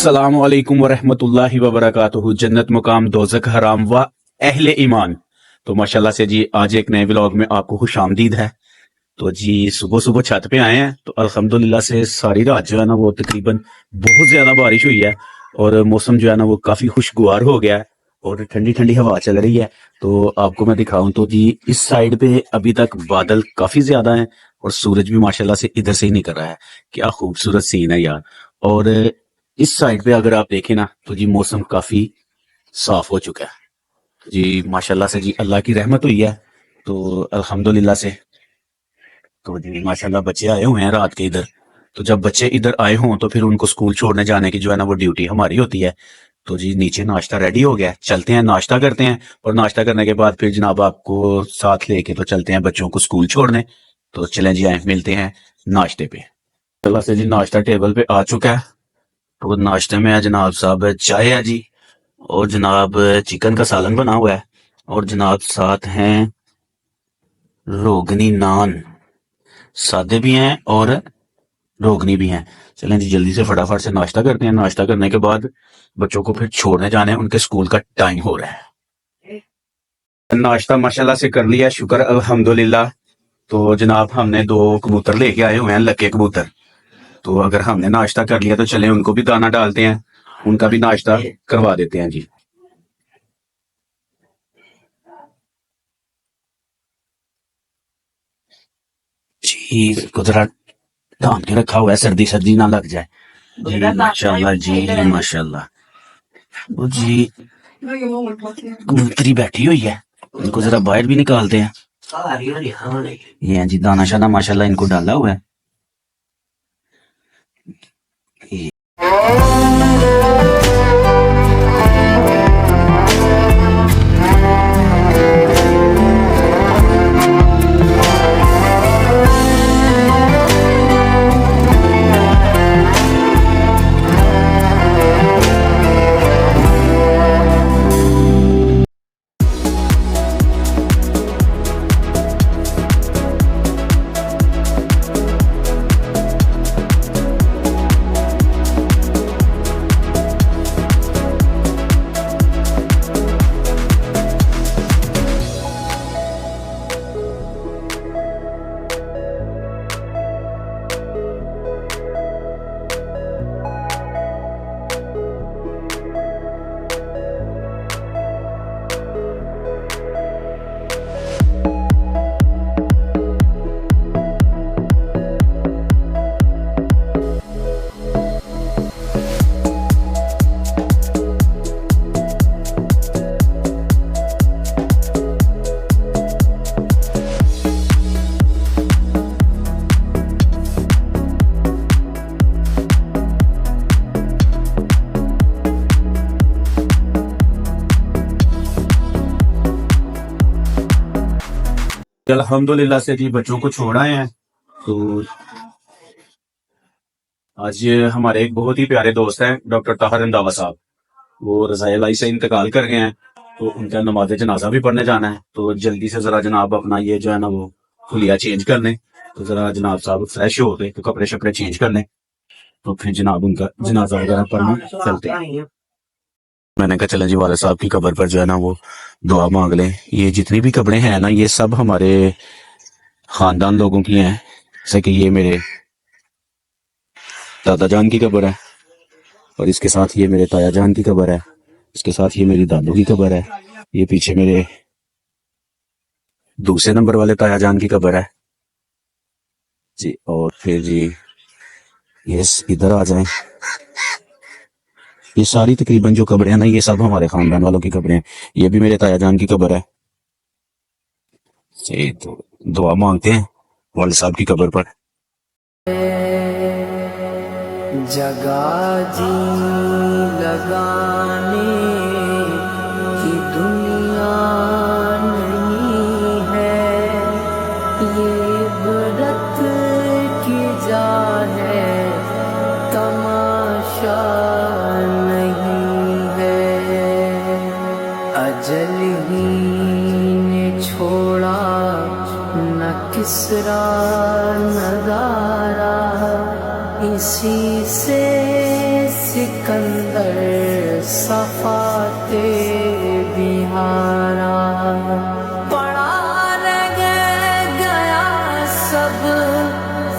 السلام علیکم ورحمۃ اللہ وبرکاتہ. جنت مقام دوزخ حرام و اہل ایمان. تو ماشاءاللہ سے جی آج ایک نئے ولاگ میں آپ کو خوش آمدید ہے. تو جی صبح صبح چھت پہ آئے ہیں تو الحمدللہ سے ساری رات جو ہے نا وہ تقریباً بہت زیادہ بارش ہوئی ہے اور موسم جو ہے نا وہ کافی خوشگوار ہو گیا ہے اور ٹھنڈی ٹھنڈی ہوا چل رہی ہے. تو آپ کو میں دکھاؤں تو جی اس سائڈ پہ ابھی تک بادل کافی زیادہ ہیں اور سورج بھی ماشاءاللہ سے ادھر سے ہی نکل رہا ہے. کیا خوبصورت سین ہے یار. اور اس سائڈ پہ اگر آپ دیکھیں نا تو جی موسم کافی صاف ہو چکا ہے جی ماشاءاللہ سے. جی اللہ کی رحمت ہوئی ہے تو الحمدللہ سے. تو جی ماشاءاللہ بچے آئے ہوئے ہیں رات کے ادھر. تو جب بچے ادھر آئے ہوں تو پھر ان کو اسکول چھوڑنے جانے کی جو ہے نا وہ ڈیوٹی ہماری ہوتی ہے. تو جی نیچے ناشتہ ریڈی ہو گیا, چلتے ہیں ناشتہ کرتے ہیں اور ناشتہ کرنے کے بعد پھر جناب آپ کو ساتھ لے کے تو چلتے ہیں بچوں کو اسکول چھوڑنے. تو چلیں جی آئیں ملتے ہیں ناشتے پہ. اللہ سے جی ناشتہ ٹیبل پہ آ چکا ہے. تو ناشتے میں ہے جناب صاحب چائے ہے جی اور جناب چکن کا سالن بنا ہوا ہے اور جناب ساتھ ہیں روگنی نان, سادے بھی ہیں اور روگنی بھی ہیں. چلیں جی جلدی سے فٹافٹ سے ناشتہ کرتے ہیں. ناشتہ کرنے کے بعد بچوں کو پھر چھوڑنے جانے ہیں, ان کے اسکول کا ٹائم ہو رہا ہے. ناشتہ ماشاءاللہ سے کر لیا, شکر الحمدللہ. تو جناب ہم نے 2 کبوتر لے کے آئے ہوئے ہیں, لکے کبوتر. تو اگر ہم نے ناشتہ کر لیا تو چلیں ان کو بھی دانہ ڈالتے ہیں, ان کا بھی ناشتہ کروا دیتے ہیں جی. جی کو ذرا ڈھانپ کے رکھا ہوا ہے, سردی نہ لگ جائے. جی ماشاءاللہ جی ماشاءاللہ. وہ جی کبوتری بیٹھی ہوئی ہے, ان کو ذرا باہر بھی نکالتے ہیں. یہ ہیں جی دانہ شانہ ماشاءاللہ ان کو ڈالا ہوا ہے. الحمدللہ سے جی بچوں کو چھوڑ آئے ہیں. تو آج ہمارے ایک بہت ہی پیارے دوست ہیں ڈاکٹر طاہر رنداوا صاحب, وہ رضائے الہی سے انتقال کر گئے ہیں. تو ان کا نماز جنازہ بھی پڑھنے جانا ہے. تو جلدی سے ذرا جناب اپنا یہ جو ہے نا وہ خلیہ چینج کر لیں. تو ذرا جناب صاحب فریش ہو گئے تو کپڑے شپڑے چینج کر لیں تو پھر جناب ان کا جنازہ وغیرہ پڑھنے چلتے ہیں. میں نے کہا چلیں جی والد صاحب کی قبر پر جو ہے نا وہ دعا مانگ لیں. یہ جتنی بھی قبریں ہیں نا یہ سب ہمارے خاندان لوگوں کی ہیں. جیسے کہ یہ میرے دادا جان کی قبر ہے اور اس کے ساتھ یہ میرے تایا جان کی قبر ہے, اس کے ساتھ یہ میری دادو کی قبر ہے, یہ پیچھے میرے دوسرے نمبر والے تایا جان کی قبر ہے جی. اور پھر جی یہ ادھر آ جائیں, یہ ساری تقریباً جو قبریں ہیں نا یہ سب ہمارے خاندان والوں کی قبریں ہیں. یہ بھی میرے تایا جان کی قبر ہے جی. تو دعا مانگتے ہیں والد صاحب کی قبر پر. جگہ جی لگانے کی دنیا نہیں ہے, یہ برت کی جا ہے تماشا نہیں ہے. اجل ہی نے چھوڑا نہ کسرا نہ دارا, اسی سے سکندر